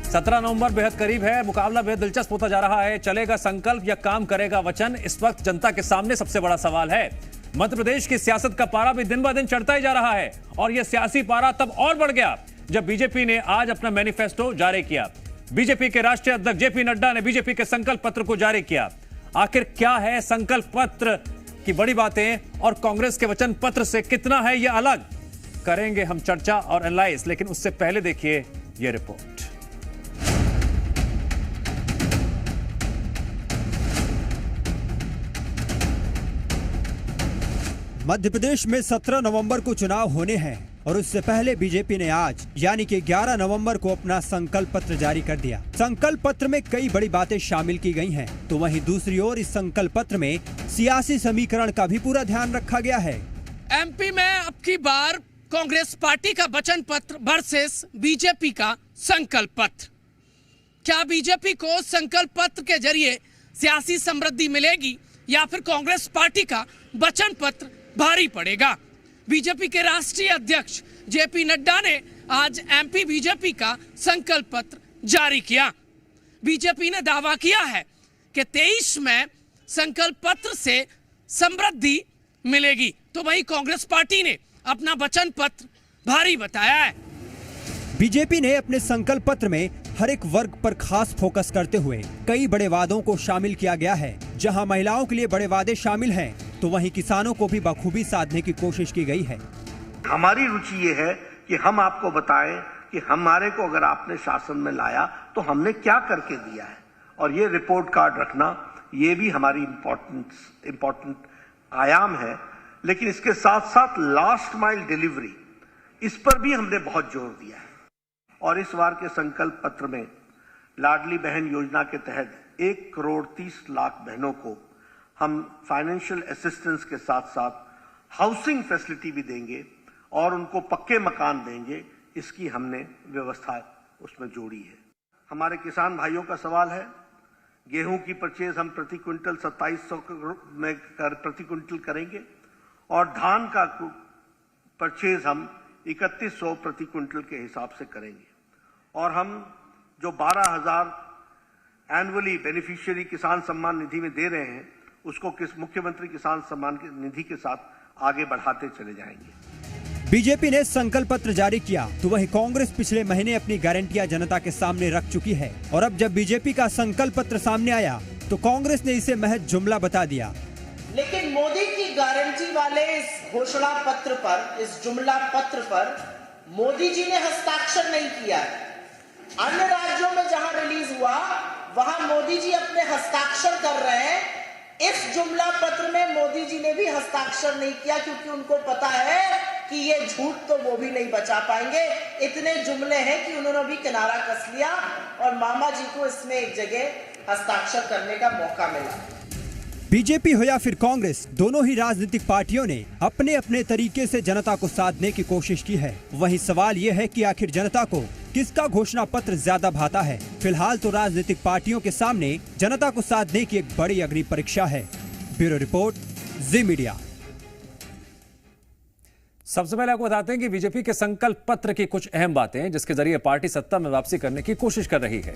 17 नवंबर बेहद करीब है, मुकाबला बेहद दिलचस्प होता जा रहा है। चलेगा संकल्प या काम करेगा वचन, इस वक्त जनता के सामने सबसे बड़ा सवाल है। मध्य प्रदेश की सियासत का पारा भी दिन ब दिन चढ़ता ही जा रहा है और यह सियासी पारा तब और बढ़ गया जब बीजेपी ने आज अपना मैनिफेस्टो जारी किया। बीजेपी के राष्ट्रीय अध्यक्ष जेपी नड्डा ने बीजेपी के संकल्प पत्र को जारी किया। आखिर क्या है संकल्प पत्र की बड़ी बातें और कांग्रेस के वचन पत्र से कितना है यह अलग, करेंगे हम चर्चा और एनालाइज, लेकिन उससे पहले देखिए यह रिपोर्ट। मध्य प्रदेश में 17 नवंबर को चुनाव होने हैं और उससे पहले बीजेपी ने आज यानी कि 11 नवंबर को अपना संकल्प पत्र जारी कर दिया। संकल्प पत्र में कई बड़ी बातें शामिल की गई हैं, तो वहीं दूसरी ओर इस संकल्प पत्र में सियासी समीकरण का भी पूरा ध्यान रखा गया है। एमपी में अब की बार कांग्रेस पार्टी का वचन पत्र वर्सेस बीजेपी का संकल्प पत्र। क्या बीजेपी को संकल्प पत्र के जरिए सियासी समृद्धि मिलेगी या फिर कांग्रेस पार्टी का वचन पत्र भारी पड़ेगा? बीजेपी के राष्ट्रीय अध्यक्ष जेपी नड्डा ने आज एमपी बीजेपी का संकल्प पत्र जारी किया। बीजेपी ने दावा किया है कि 23 में संकल्प पत्र से समृद्धि मिलेगी, तो वहीं कांग्रेस पार्टी ने अपना वचन पत्र भारी बताया है। बीजेपी ने अपने संकल्प पत्र में हर एक वर्ग पर खास फोकस करते हुए कई बड़े वादों को शामिल किया गया है। जहां महिलाओं के लिए बड़े वादे शामिल हैं, तो वहीं किसानों को भी बखूबी साधने की कोशिश की गई है। हमारी रुचि ये है कि हम आपको बताएं कि हमारे को अगर आपने शासन में लाया तो हमने क्या करके दिया है, और ये रिपोर्ट कार्ड रखना ये भी हमारी इम्पोर्टेंट आयाम है। लेकिन इसके साथ साथ लास्ट माइल डिलीवरी, इस पर भी हमने बहुत जोर दिया है। और इस बार के संकल्प पत्र में लाडली बहन योजना के तहत 1 करोड़ 30 लाख बहनों को हम फाइनेंशियल असिस्टेंस के साथ साथ हाउसिंग फैसिलिटी भी देंगे और उनको पक्के मकान देंगे। इसकी हमने व्यवस्था उसमें जोड़ी है। हमारे किसान भाइयों का सवाल है, गेहूं की परचेज हम प्रति क्विंटल 2700 में प्रति क्विंटल करेंगे और धान का परचेज हम 3100 प्रति क्विंटल के हिसाब से करेंगे। और हम जो 12,000 एनुअली बेनिफिशियरी किसान सम्मान निधि में दे रहे हैं, उसको मुख्यमंत्री किसान सम्मान निधि के साथ आगे बढ़ाते चले जाएंगे। बीजेपी ने संकल्प पत्र जारी किया, तो वहीं कांग्रेस पिछले महीने अपनी गारंटियां जनता के सामने रख चुकी है और अब जब बीजेपी का संकल्प पत्र सामने आया तो कांग्रेस ने इसे महज जुमला बता दिया। लेकिन मोदी की गारंटी वाले इस घोषणा पत्र पर, इस जुमला पत्र पर मोदी जी ने हस्ताक्षर नहीं किया। अन्य राज्यों में जहां रिलीज हुआ वहां मोदी जी अपने हस्ताक्षर कर रहे हैं। इस जुमला पत्र में मोदी जी ने भी हस्ताक्षर नहीं किया, क्योंकि उनको पता है कि ये झूठ तो वो भी नहीं बचा पाएंगे। इतने जुमले हैं कि उन्होंने भी किनारा कस लिया और मामा जी को इसमें एक जगह हस्ताक्षर करने का मौका मिला। बीजेपी हो या फिर कांग्रेस, दोनों ही राजनीतिक पार्टियों ने अपने अपने तरीके से जनता को साधने की कोशिश की है। वहीं सवाल ये है कि आखिर जनता को किसका घोषणा पत्र ज्यादा भाता है। फिलहाल तो राजनीतिक पार्टियों के सामने जनता को साधने की एक बड़ी अग्नि परीक्षा है। ब्यूरो रिपोर्ट, जी मीडिया। सबसे पहले आपको बताते हैं कि बीजेपी के संकल्प पत्र की कुछ अहम बातें जिसके जरिए पार्टी सत्ता में वापसी करने की कोशिश कर रही है।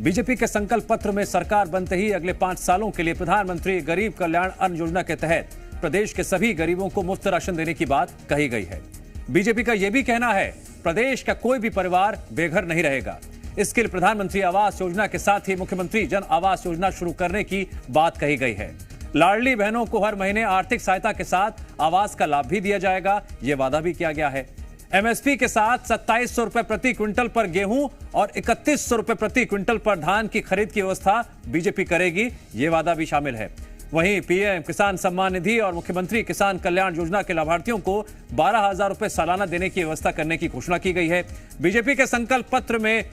बीजेपी के संकल्प पत्र में सरकार बनते ही अगले 5 सालों के लिए प्रधानमंत्री गरीब कल्याण अन्न योजना के तहत प्रदेश के सभी गरीबों को मुफ्त राशन देने की बात कही गई है। बीजेपी का यह भी कहना है प्रदेश का कोई भी परिवार बेघर नहीं रहेगा। इसके लिए प्रधानमंत्री आवास योजना के साथ ही मुख्यमंत्री जन आवास योजना शुरू करने की बात कही गई है। लाडली बहनों को हर महीने आर्थिक सहायता के साथ आवास का लाभ भी दिया जाएगा, यह वादा भी किया गया है। एमएसपी के साथ 2700 रुपए प्रति क्विंटल पर गेहूं और 3100 रुपए प्रति क्विंटल पर धान की खरीद की व्यवस्था बीजेपी करेगी, यह वादा भी शामिल है। वहीं पीएम किसान सम्मान निधि और मुख्यमंत्री किसान कल्याण योजना के लाभार्थियों को 12,000 रुपए सालाना देने की व्यवस्था करने की घोषणा की गई है। बीजेपी के संकल्प पत्र में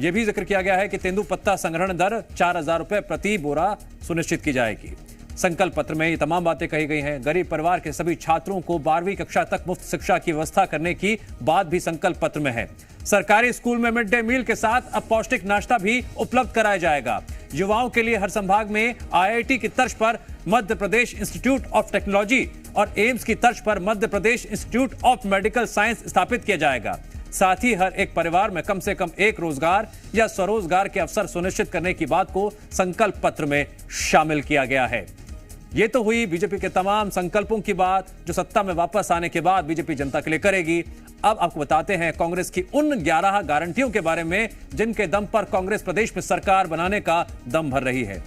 यह भी जिक्र किया गया है कि तेंदुपत्ता संग्रहण दर 4,000 रुपए प्रति बोरा सुनिश्चित की जाएगी। संकल्प पत्र में ये तमाम बातें कही गई हैं। गरीब परिवार के सभी छात्रों को 12वीं कक्षा तक मुफ्त शिक्षा की व्यवस्था करने की बात भी संकल्प पत्र में है। सरकारी स्कूल में मिड डे मील के साथ अब पौष्टिक नाश्ता भी उपलब्ध कराया जाएगा। युवाओं के लिए हर संभाग में आईआईटी की तर्ज पर Madhya Pradesh institute of technology और एम्स की तर्ज पर Madhya Pradesh institute of medical science स्थापित किया जाएगा। साथ ही हर एक परिवार में कम से कम एक रोजगार या स्वरोजगार के अवसर सुनिश्चित करने की बात को संकल्प पत्र में शामिल किया गया है। ये तो हुई बीजेपी के तमाम संकल्पों की बात जो सत्ता में वापस आने के बाद बीजेपी जनता के लिए करेगी। अब आपको बताते हैं कांग्रेस की उन 11 गारंटियों के बारे में जिनके दम पर कांग्रेस प्रदेश में सरकार बनाने का दम भर रही है।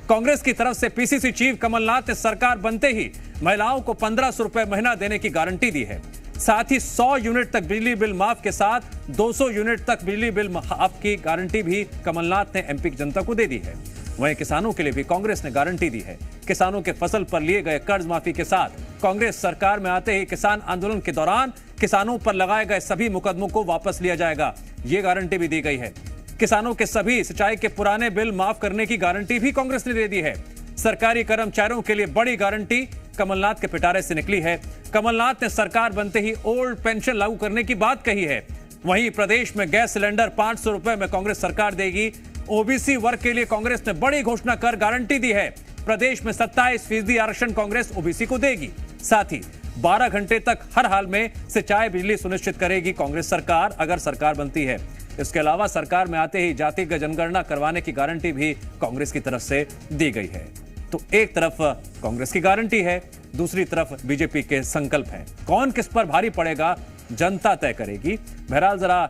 कांग्रेस की तरफ से पीसीसी चीफ कमलनाथ ने सरकार बनते ही महिलाओं को 1500 रुपए महीना देने की गारंटी दी है। साथ ही 100 यूनिट तक बिजली बिल माफ के साथ 200 यूनिट तक बिजली बिल माफ की गारंटी भी कमलनाथ ने एमपी की जनता को दे दी है। वहीं किसानों के लिए भी कांग्रेस ने गारंटी दी है। किसानों के फसल पर लिए गए कर्ज माफी के साथ कांग्रेस सरकार में आते ही किसान आंदोलन के दौरान किसानों पर लगाए गए सभी मुकदमों को वापस लिया जाएगा, ये गारंटी भी दी गई है। किसानों के सभी सिंचाई के पुराने बिल माफ करने की गारंटी भी कांग्रेस ने दे दी है। सरकारी कर्मचारियों के लिए बड़ी गारंटी कमलनाथ के पिटारे से निकली है। कमलनाथ ने सरकार बनते ही ओल्ड पेंशन लागू करने की बात कही है। वहीं प्रदेश में गैस सिलेंडर 500 रुपए में कांग्रेस सरकार देगी। ओबीसी वर्ग के लिए कांग्रेस ने बड़ी घोषणा कर गारंटी दी है। प्रदेश में 27% आरक्षण कांग्रेस ओबीसी को देगी। साथ ही 12 घंटे तक हर हाल में सिंचाई बिजली सुनिश्चित करेगी कांग्रेस सरकार अगर सरकार बनती है। इसके अलावा सरकार में आते ही जातिगत जनगणना करवाने की गारंटी भी कांग्रेस की तरफ से दी गई है। तो एक तरफ कांग्रेस की गारंटी है, दूसरी तरफ बीजेपी के संकल्प हैं। कौन किस पर भारी पड़ेगा जनता तय करेगी। बहरहाल जरा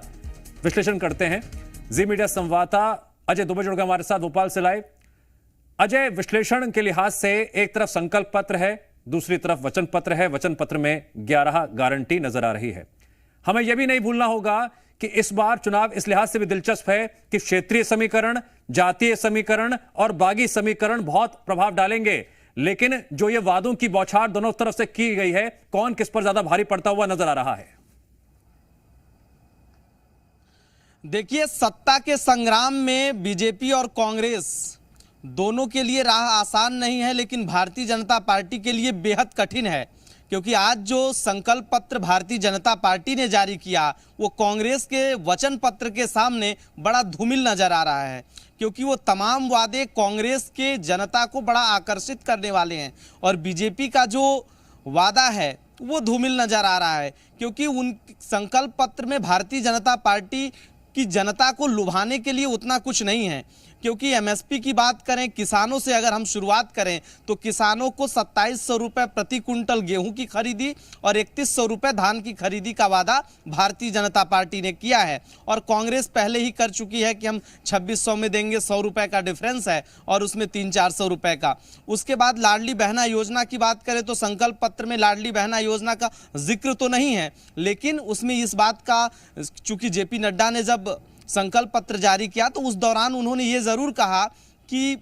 विश्लेषण करते हैं। जी मीडिया संवाददाता अजय दुबे जुड़ गए हमारे साथ भोपाल से लाइव। अजय, विश्लेषण के लिहाज से एक तरफ संकल्प पत्र है, दूसरी तरफ वचन पत्र है। वचन पत्र में 11 गारंटी नजर आ रही है। हमें यह भी नहीं भूलना होगा कि इस बार चुनाव इस लिहाज से भी दिलचस्प है कि क्षेत्रीय समीकरण, जातीय समीकरण और बागी समीकरण बहुत प्रभाव डालेंगे। लेकिन जो ये वादों की बौछार दोनों तरफ से की गई है, कौन किस पर ज्यादा भारी पड़ता हुआ नजर आ रहा है? देखिए, सत्ता के संग्राम में बीजेपी और कांग्रेस दोनों के लिए राह आसान नहीं है, लेकिन भारतीय जनता पार्टी के लिए बेहद कठिन है। क्योंकि आज जो संकल्प पत्र भारतीय जनता पार्टी ने जारी किया वो कांग्रेस के वचन पत्र के सामने बड़ा धूमिल नजर आ रहा है। क्योंकि वो तमाम वादे कांग्रेस के जनता को बड़ा आकर्षित करने वाले हैं और बीजेपी का जो वादा है वो धूमिल नजर आ रहा है। क्योंकि उन संकल्प पत्र में भारतीय जनता पार्टी की जनता को लुभाने के लिए उतना कुछ नहीं है। क्योंकि एमएसपी की बात करें, किसानों से अगर हम शुरुआत करें तो किसानों को 2700 रुपये प्रति कुंटल गेहूं की खरीदी और 3100 रुपये धान की खरीदी का वादा भारतीय जनता पार्टी ने किया है। और कांग्रेस पहले ही कर चुकी है कि हम 2600 में देंगे, 100 रुपये का डिफरेंस है और उसमें 300-400 रुपये का। उसके बाद लाडली बहना योजना की बात करें तो संकल्प पत्र में लाडली बहना योजना का जिक्र तो नहीं है, लेकिन उसमें इस बात का, चूंकि जेपी नड्डा ने जब संकल्प पत्र जारी किया तो उस दौरान उन्होंने ये जरूर कहा कि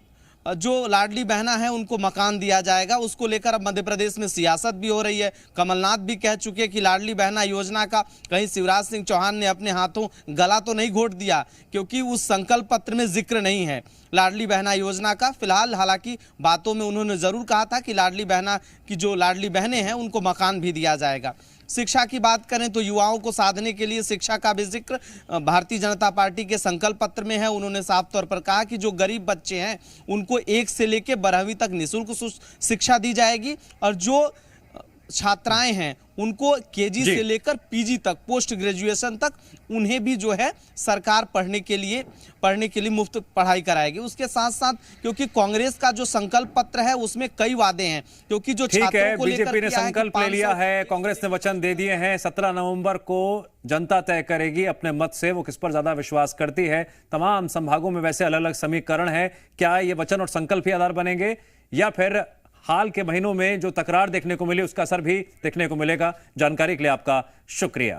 जो लाडली बहना है उनको मकान दिया जाएगा। उसको लेकर अब मध्य प्रदेश में सियासत भी हो रही है। कमलनाथ भी कह चुके कि लाडली बहना योजना का कहीं शिवराज सिंह चौहान ने अपने हाथों गला तो नहीं घोट दिया, क्योंकि उस संकल्प पत्र में जिक्र नहीं है लाडली बहना योजना का। फिलहाल हालांकि बातों में उन्होंने जरूर कहा था कि लाडली बहना की जो लाडली बहनें हैं उनको मकान भी दिया जाएगा। शिक्षा की बात करें तो युवाओं को साधने के लिए शिक्षा का भी जिक्र भारतीय जनता पार्टी के संकल्प पत्र में है। उन्होंने साफ तौर पर कहा कि जो गरीब बच्चे हैं उनको 1 से लेकर 12वीं तक निःशुल्क शिक्षा दी जाएगी और जो छात्राएं हैं उनको केजी से लेकर पीजी तक, पोस्ट ग्रेजुएशन तक, उन्हें भी जो है सरकार पढ़ने के लिए मुफ्त पढ़ाई कराएगी। उसके साथ साथ क्योंकि कांग्रेस का जो संकल्प पत्र है उसमें कई वादे हैं, क्योंकि जो छात्रों को लेकर बीजेपी ने संकल्प ले लिया है, कांग्रेस ने वचन दे दिए हैं। 17 नवंबर को जनता तय करेगी अपने मत से वो किस पर ज्यादा विश्वास करती है। तमाम संभागों में वैसे अलग अलग समीकरण है। क्या ये वचन और संकल्प ही आधार बनेंगे या फिर हाल के महीनों में जो तकरार देखने को मिली उसका असर भी देखने को मिलेगा? जानकारी के लिए आपका शुक्रिया।